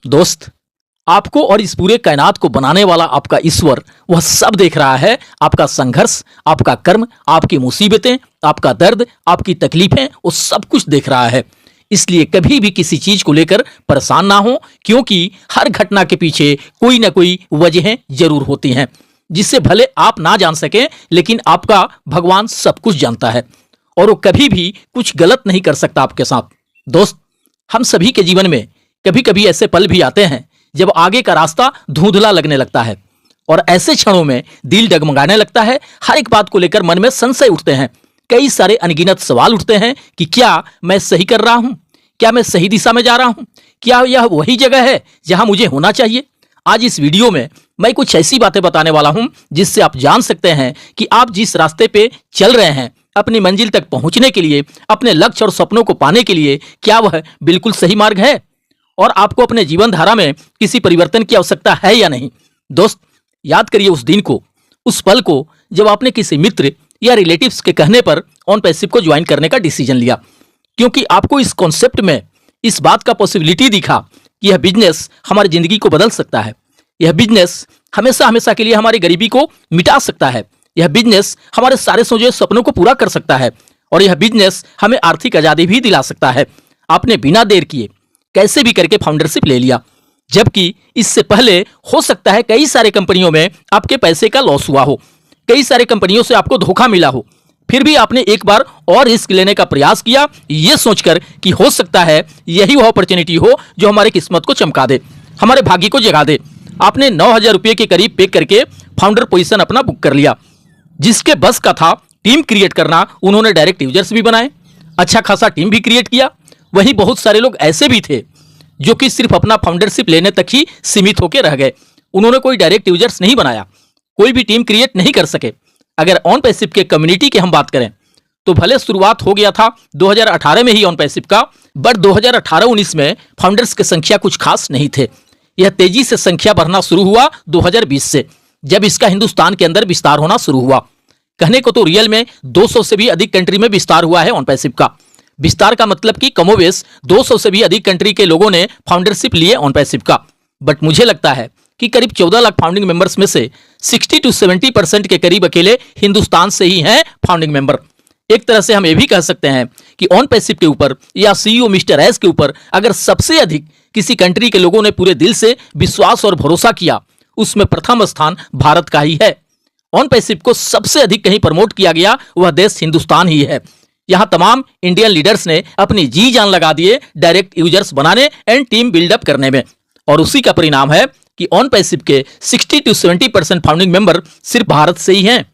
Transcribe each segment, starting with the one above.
दोस्त, आपको और इस पूरे कायनात को बनाने वाला आपका ईश्वर वह सब देख रहा है। आपका संघर्ष, आपका कर्म, आपकी मुसीबतें, आपका दर्द, आपकी तकलीफें, वो सब कुछ देख रहा है। इसलिए कभी भी किसी चीज को लेकर परेशान ना हो, क्योंकि हर घटना के पीछे कोई ना कोई वजहें जरूर होती हैं, जिससे भले आप ना जान सकें, लेकिन आपका भगवान सब कुछ जानता है और वो कभी भी कुछ गलत नहीं कर सकता आपके साथ। दोस्त, हम सभी के जीवन में कभी कभी ऐसे पल भी आते हैं जब आगे का रास्ता धुंधला लगने लगता है और ऐसे क्षणों में दिल डगमगाने लगता है। हर एक बात को लेकर मन में संशय उठते हैं, कई सारे अनगिनत सवाल उठते हैं कि क्या मैं सही कर रहा हूं, क्या मैं सही दिशा में जा रहा हूं, क्या यह वही जगह है जहां मुझे होना चाहिए। आज इस वीडियो में मैं कुछ ऐसी बातें बताने वाला हूं जिससे आप जान सकते हैं कि आप जिस रास्ते पे चल रहे हैं, अपनी मंजिल तक पहुंचने के लिए, अपने लक्ष्य और सपनों को पाने के लिए, क्या वह बिल्कुल सही मार्ग है और आपको अपने जीवन धारा में किसी परिवर्तन की आवश्यकता है या नहीं। दोस्त, याद करिए उस दिन को, उस पल को जब आपने किसी मित्र या रिलेटिव्स के कहने पर ऑन पैसिव को ज्वाइन करने का डिसीजन लिया, क्योंकि आपको इस कॉन्सेप्ट में इस बात का पॉसिबिलिटी दिखा कि यह बिजनेस हमारी जिंदगी को बदल सकता है, यह बिजनेस हमेशा हमेशा के लिए हमारी गरीबी को मिटा सकता है, यह बिजनेस हमारे सारे सोचे सपनों को पूरा कर सकता है और यह बिजनेस हमें आर्थिक आजादी भी दिला सकता है। आपने बिना देर किए कैसे भी करके फाउंडरशिप ले लिया, जबकि इससे पहले हो सकता है कई सारे कंपनियों में आपके पैसे का लॉस हुआ हो, कई सारे कंपनियों से आपको धोखा मिला हो, फिर भी आपने एक बार और रिस्क लेने का प्रयास किया, यह सोचकर कि हो सकता है यही वह अपॉर्चुनिटी हो जो हमारी किस्मत को चमका दे, हमारे भाग्य को जगा दे। आपने 9,000 रुपये के करीब पे करके फाउंडर पोजीशन अपना बुक कर लिया। जिसके बस का था टीम क्रिएट करना, उन्होंने डायरेक्ट यूजर्स भी बनाए, अच्छा खासा टीम भी क्रिएट किया। वहीं बहुत सारे लोग ऐसे भी थे जो कि सिर्फ अपना फाउंडरशिप लेने तक ही सीमित होकर रह गए, उन्होंने कोई डायरेक्ट यूजर्स नहीं बनाया, कोई भी टीम क्रिएट नहीं कर सके। अगर ऑन पैसिव के कम्युनिटी की हम बात करें तो भले शुरुआत हो गया था 2018 में ही ऑन पैसिव का, बट 2018-19 में फाउंडर्स की संख्या कुछ खास नहीं थे। यह तेजी से संख्या बढ़ना शुरू हुआ 2020 से, जब इसका हिंदुस्तान के अंदर विस्तार होना शुरू हुआ। कहने को तो रियल में 200 से भी अधिक कंट्री में विस्तार हुआ है ऑन पैसिव का। विस्तार का मतलब कि कमोवेश 200 से भी अधिक कंट्री के लोगों ने फाउंडरशिप लिए ऑन पैसिव का। बट मुझे लगता है कि करीब 14 लाख फाउंडिंग मेंबर्स में से 60 to 70% के करीब अकेले हिंदुस्तान से ही हैं फाउंडिंग मेंबर। एक तरह से हम ये भी कह सकते हैं कि ऑन पैसिव के ऊपर या सीईओ मिस्टर एस के ऊपर अगर सबसे अधिक किसी कंट्री के लोगों ने पूरे दिल से विश्वास और भरोसा किया, उसमें प्रथम स्थान भारत का ही है। ऑन पैसिव को सबसे अधिक कहीं प्रमोट किया गया वह देश हिंदुस्तान ही है। यहां तमाम इंडियन लीडर्स ने अपनी जी जान लगा दिए डायरेक्ट यूजर्स बनाने एंड टीम बिल्डअप करने में, और उसी का परिणाम है कि ऑन पैसिव के 60 to 70% फाउंडिंग मेंबर सिर्फ भारत से ही हैं,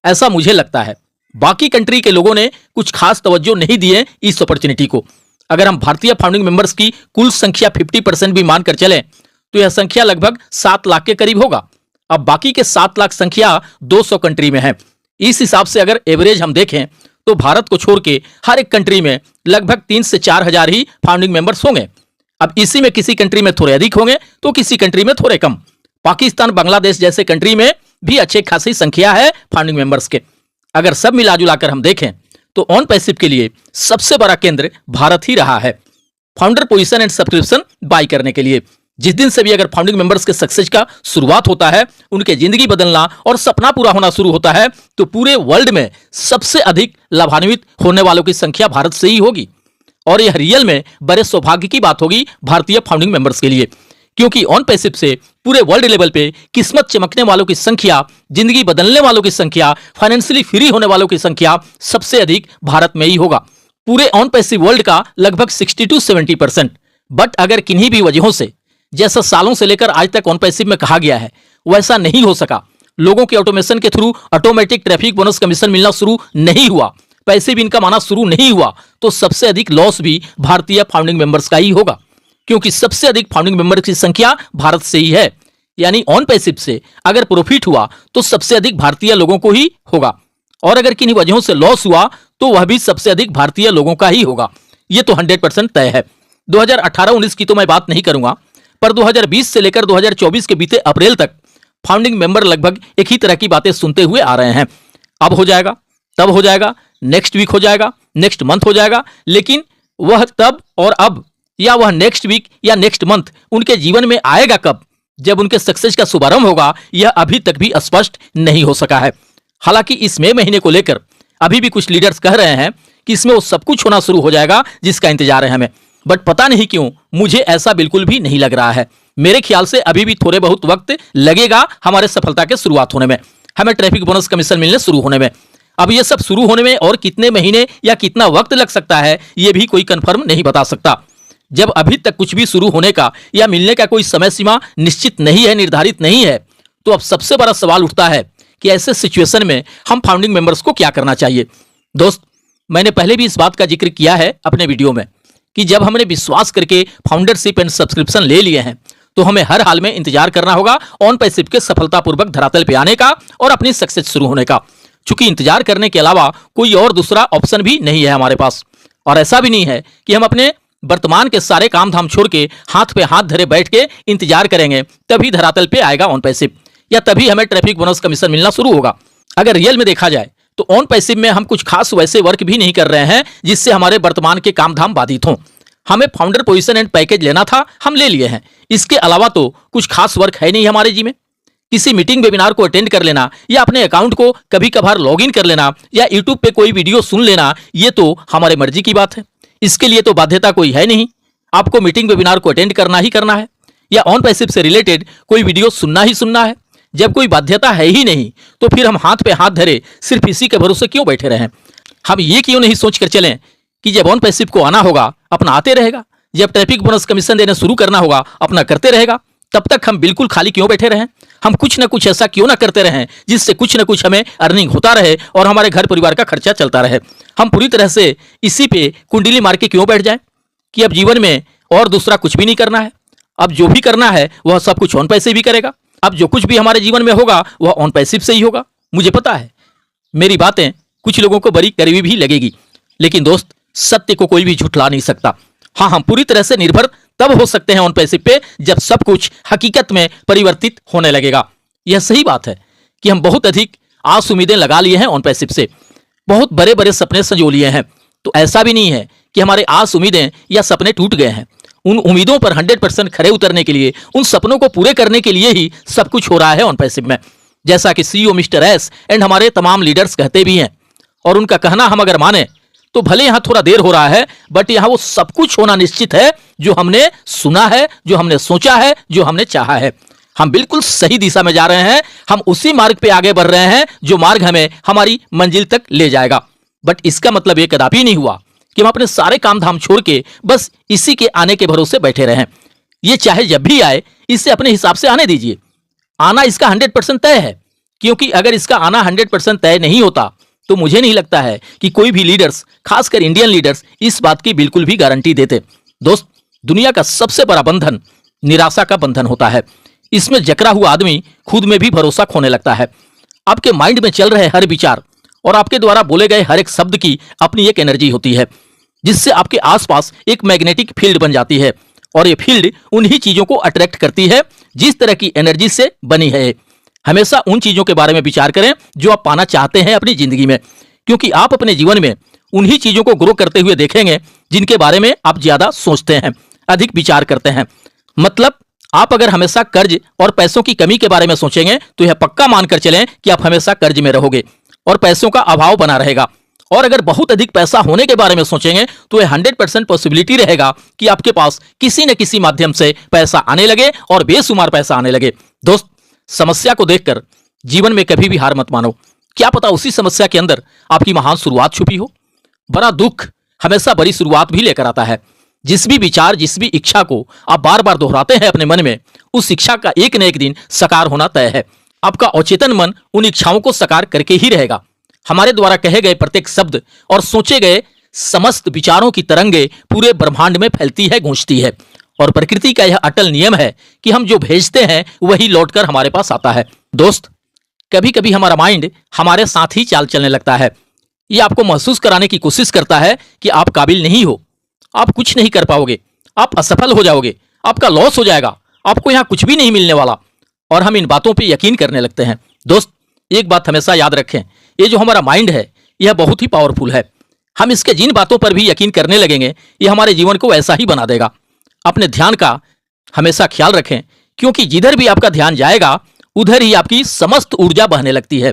ऐसा मुझे लगता है। बाकी कंट्री के लोगों ने कुछ खास तवज्जो नहीं दिए इस अपॉर्चुनिटी को। अगर हम भारतीय फाउंडिंग मेंबर्स की कुल संख्या 50% भी मानकर चलें तो यह संख्या लगभग 7 लाख के करीब होगा। अब बाकी के 7 लाख संख्या 200 कंट्री में है। इस हिसाब से अगर एवरेज हम देखें तो भारत को छोड़ के हर एक कंट्री में लगभग 3 से 4 हजार ही फाउंडिंग मेंबर्स होंगे। अब इसी में किसी कंट्री में थोड़े अधिक होंगे तो किसी कंट्री में थोड़े कम। पाकिस्तान, बांग्लादेश जैसे कंट्री में भी अच्छी खासी संख्या है फाउंडिंग मेंबर्स के। अगर सब मिलाजुलाकर हम देखें तो ऑन पैसिव के लिए सबसे बड़ा केंद्र भारत ही रहा है founder position and subscription buy करने के लिए। जिस दिन से भी अगर फाउंडिंग मेंबर्स के सक्सेस का शुरुआत होता है, उनके जिंदगी बदलना और सपना पूरा होना शुरू होता है, तो पूरे वर्ल्ड में सबसे अधिक लाभान्वित होने वालों की संख्या भारत से ही होगी। और यह रियल में बड़े सौभाग्य की बात होगी भारतीय फाउंडिंग मेंबर्स के लिए, क्योंकि ऑन पैसिव से पूरे वर्ल्ड लेवल पे किस्मत चमकने वालों की संख्या, जिंदगी बदलने वालों की संख्या, फाइनेंशियली फ्री होने वालों की संख्या सबसे अधिक भारत में ही होगा, पूरे ऑन पैसिव वर्ल्ड का लगभग 60 to 70%। बट अगर किन्हीं भी वजहों से, जैसा सालों से लेकर आज तक ऑन पैसिव में कहा गया है, वैसा नहीं हो सका, लोगों के ऑटोमेशन के through automatic traffic bonus commission मिलना शुरू नहीं हुआ, पैसे भी इनकम आना शुरू नहीं हुआ, तो सबसे अधिक लॉस भी भारतीय फाउंडिंग मेंबर्स का ही होगा, क्योंकि सबसे अधिक फाउंडिंग मेंबर्स की संख्या भारत से ही है। यानी ऑन पैसिव से अगर प्रॉफिट हुआ तो सबसे अधिक भारतीय लोगों को ही होगा, और अगर किन्हीं वजहों से लॉस हुआ तो वह भी सबसे अधिक भारतीय लोगों का ही होगा। यह तो 100% तय है। 2018-19 की तो मैं बात नहीं करूंगा, पर 2020 से लेकर 2024 के बीते अप्रैल तक फाउंडिंग मेंबर लगभग एक ही तरह की बातें सुनते हुए आ रहे हैं। अब हो जाएगा, तब हो जाएगा, नेक्स्ट वीक हो जाएगा, नेक्स्ट मंथ हो जाएगा, लेकिन वह तब और अब या वह नेक्स्ट वीक या नेक्स्ट मंथ उनके जीवन में आएगा कब, जब उनके सक्सेस का शुभारंभ होगा, यह अभी तक भी स्पष्ट नहीं हो सका है। हालांकि इस मई महीने को लेकर अभी भी कुछ लीडर्स कह रहे हैं कि इसमें वो सब कुछ होना शुरू हो जाएगा जिसका इंतजार है हमें, बट पता नहीं क्यों मुझे ऐसा बिल्कुल भी नहीं लग रहा है। मेरे ख्याल से अभी भी थोड़े बहुत वक्त लगेगा हमारे सफलता के शुरुआत होने में, हमें ट्रैफिक बोनस कमीशन मिलने शुरू होने में। अब ये सब शुरू होने में और कितने महीने या कितना वक्त लग सकता है ये भी कोई कंफर्म नहीं बता सकता। जब अभी तक कुछ भी शुरू होने का या मिलने का कोई समय सीमा निश्चित नहीं है, निर्धारित नहीं है, तो अब सबसे बड़ा सवाल उठता है कि ऐसे सिचुएशन में हम फाउंडिंग मेंबर्स को क्या करना चाहिए। दोस्त, मैंने पहले भी इस बात का जिक्र किया है अपने वीडियो में कि जब हमने विश्वास करके फाउंडरशिप एंड सब्सक्रिप्शन ले लिए हैं तो हमें हर हाल में इंतजार करना होगा ऑन पैसिव के सफलतापूर्वक धरातल पे आने का और अपनी सक्सेस शुरू होने का। चूंकि इंतजार करने के अलावा कोई और दूसरा ऑप्शन भी नहीं है हमारे पास, और ऐसा भी नहीं है कि हम अपने वर्तमान के सारे काम धाम छोड़ के हाथ पे हाथ धरे बैठ के इंतजार करेंगे तभी धरातल पे आएगा ऑन पैसिव या तभी हमें ट्रैफिक बोनस कमीशन मिलना शुरू होगा। अगर रियल में देखा जाए तो ऑन पैसिव में हम कुछ खास वैसे वर्क भी नहीं कर रहे हैं जिससे हमारे वर्तमान के काम धाम बाधित हों। हमें फाउंडर पोजीशन एंड पैकेज लेना था, हम ले लिए हैं। इसके अलावा तो कुछ खास वर्क है नहीं हमारे जी में। किसी मीटिंग वेबिनार को अटेंड कर लेना या अपने अकाउंट को कभी कभार लॉगिन कर लेना या यूट्यूब पे कोई वीडियो सुन लेना, ये तो हमारे मर्जी की बात है। इसके लिए तो बाध्यता कोई है नहीं, आपको मीटिंग वेबिनार को अटेंड करना ही करना है या ऑन पैसिव से रिलेटेड कोई वीडियो सुनना ही सुनना है। जब कोई बाध्यता है ही नहीं तो फिर हम हाथ पे हाथ धरे सिर्फ इसी के भरोसे क्यों बैठे रहें। हम ये क्यों नहीं सोच कर चलें कि जब ऑन पैसिव को आना होगा अपना आते रहेगा, जब ट्रैफिक बोनस कमीशन देना शुरू करना होगा अपना करते रहेगा, तब तक हम बिल्कुल खाली क्यों बैठे रहें। हम कुछ ना कुछ ऐसा क्यों ना करते रहें जिससे कुछ ना कुछ हमें अर्निंग होता रहे और हमारे घर परिवार का खर्चा चलता रहे। हम पूरी तरह से इसी पे कुंडली मार के क्यों बैठ जाएं कि अब जीवन में और दूसरा कुछ भी नहीं करना है, अब जो भी करना है वह सब कुछ ऑन पैसिव ही करेगा, अब जो कुछ भी हमारे जीवन में होगा वह ऑन पैसिव से ही होगा। मुझे पता है मेरी बातें कुछ लोगों को बड़ी कड़वी भी लगेगी, लेकिन दोस्त सत्य को कोई भी झुठला नहीं सकता। हाँ, हम पूरी तरह से निर्भर तब हो सकते हैं ऑन पैसिव पे जब सब कुछ हकीकत में परिवर्तित होने लगेगा। यह सही बात है कि हम बहुत अधिक आस उम्मीदें लगा लिए हैं ऑन पैसिव से, बहुत बड़े बड़े सपने संजो लिए हैं। तो ऐसा भी नहीं है कि हमारे आस उम्मीदें या सपने टूट गए हैं। उन उम्मीदों पर 100% खरे उतरने के लिए, उन सपनों को पूरे करने के लिए ही सब कुछ हो रहा है ऑन पैसिव में, जैसा कि सीईओ मिस्टर एस एंड हमारे तमाम लीडर्स कहते भी हैं। और उनका कहना हम अगर माने तो भले यहां थोड़ा देर हो रहा है, बट यहां वो सब कुछ होना निश्चित है जो हमने सुना है, जो हमने सोचा है, जो हमने चाहा है। हम बिल्कुल सही दिशा में जा रहे हैं, हम उसी मार्ग पे आगे बढ़ रहे हैं जो मार्ग हमें हमारी मंजिल तक ले जाएगा। बट इसका मतलब ये कदापि नहीं हुआ कि हम अपने सारे काम धाम छोड़ के बस इसी के आने के भरोसे बैठे रहें। ये चाहे जब भी आए, इसे अपने हिसाब से आने दीजिए। आना इसका 100% तय है, क्योंकि अगर इसका आना 100% तय नहीं होता तो मुझे नहीं लगता है कि कोई भी लीडर्स, खासकर इंडियन लीडर्स, इस बात की बिल्कुल भी गारंटी देते। दोस्त, दुनिया का सबसे बड़ा बंधन निराशा का बंधन होता है। इसमें जकड़ा हुआ आदमी खुद में भी भरोसा खोने लगता है। आपके माइंड में चल रहे हर विचार और आपके द्वारा बोले गए हर एक शब्द की अपनी एक एनर्जी होती है, जिससे आपके आसपास एक मैग्नेटिक फील्ड बन जाती है और ये फील्ड उन्हीं चीजों को अट्रैक्ट करती है जिस तरह की एनर्जी से बनी है। हमेशा उन चीजों के बारे में विचार करें जो आप पाना चाहते हैं अपनी जिंदगी में, क्योंकि आप अपने जीवन में उन्हीं चीजों को ग्रो करते हुए देखेंगे जिनके बारे में आप ज्यादा सोचते हैं, अधिक विचार करते हैं। मतलब आप अगर हमेशा कर्ज और पैसों की कमी के बारे में सोचेंगे तो यह पक्का मानकर चलें कि आप हमेशा कर्ज में रहोगे और पैसों का अभाव बना रहेगा। और अगर बहुत अधिक पैसा होने के बारे में सोचेंगे तो यह 100% पॉसिबिलिटी रहेगा कि आपके पास किसी न किसी माध्यम से पैसा आने लगे और बेशुमार पैसा आने लगे। दोस्त, समस्या को देखकर जीवन में कभी भी हार मत मानो। क्या पता उसी समस्या के अंदर आपकी महान शुरुआत छुपी हो। बड़ा दुख हमेशा बड़ी शुरुआत भी लेकर आता है। जिस भी विचार, जिस भी इच्छा को आप बार बार दोहराते हैं अपने मन में, उस इच्छा का एक न एक दिन साकार होना तय है। आपका अचेतन मन उन इच्छाओं को साकार करके ही रहेगा। हमारे द्वारा कहे गए प्रत्येक शब्द और सोचे गए समस्त विचारों की तरंगे पूरे ब्रह्मांड में फैलती है, गूंजती है। और प्रकृति का यह अटल नियम है कि हम जो भेजते हैं वही लौटकर हमारे पास आता है। दोस्त, कभी कभी हमारा माइंड हमारे साथ ही चाल चलने लगता है। यह आपको महसूस कराने की कोशिश करता है कि आप काबिल नहीं हो, आप कुछ नहीं कर पाओगे, आप असफल हो जाओगे, आपका लॉस हो जाएगा, आपको यहां कुछ भी नहीं मिलने वाला। और हम इन बातों पे यकीन करने लगते हैं। दोस्त, एक बात हमेशा याद रखें, ये जो हमारा माइंड है यह बहुत ही पावरफुल है। हम इसके जिन बातों पर भी यकीन करने लगेंगे ये हमारे जीवन को ऐसा ही बना देगा। अपने ध्यान का हमेशा ख्याल रखें, क्योंकि जिधर भी आपका ध्यान जाएगा उधर ही आपकी समस्त ऊर्जा बहने लगती है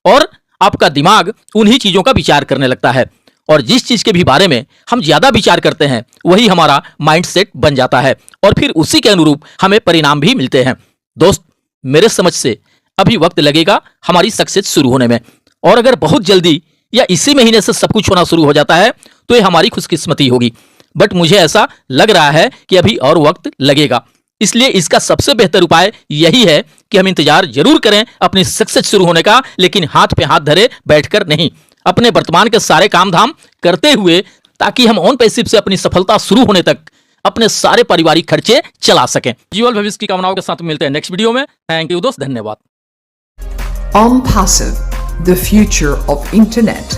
और आपका दिमाग उन्हीं चीजों का विचार करने लगता है। और जिस चीज के भी बारे में हम ज्यादा विचार करते हैं वही हमारा माइंडसेट बन जाता है और फिर उसी के अनुरूप हमें परिणाम भी मिलते हैं। दोस्त, मेरे समझ से अभी वक्त लगेगा हमारी सक्सेस शुरू होने में, और अगर बहुत जल्दी या इसी महीने से सब कुछ होना शुरू हो जाता है तो ये हमारी खुशकिस्मती होगी। बट मुझे ऐसा लग रहा है कि अभी और वक्त लगेगा, इसलिए इसका सबसे बेहतर उपाय यही है कि हम इंतजार जरूर करें अपनी सक्सेस शुरू होने का, लेकिन हाथ पे हाथ धरे बैठकर नहीं, अपने वर्तमान के सारे काम धाम करते हुए, ताकि हम ऑन पैसिव से अपनी सफलता शुरू होने तक अपने सारे पारिवारिक खर्चे चला सकें। जीवन भविष्य की कामनाओं के साथ मिलते हैं नेक्स्ट वीडियो में। थैंक यू दोस्त, धन्यवाद। On Passive, the future of internet.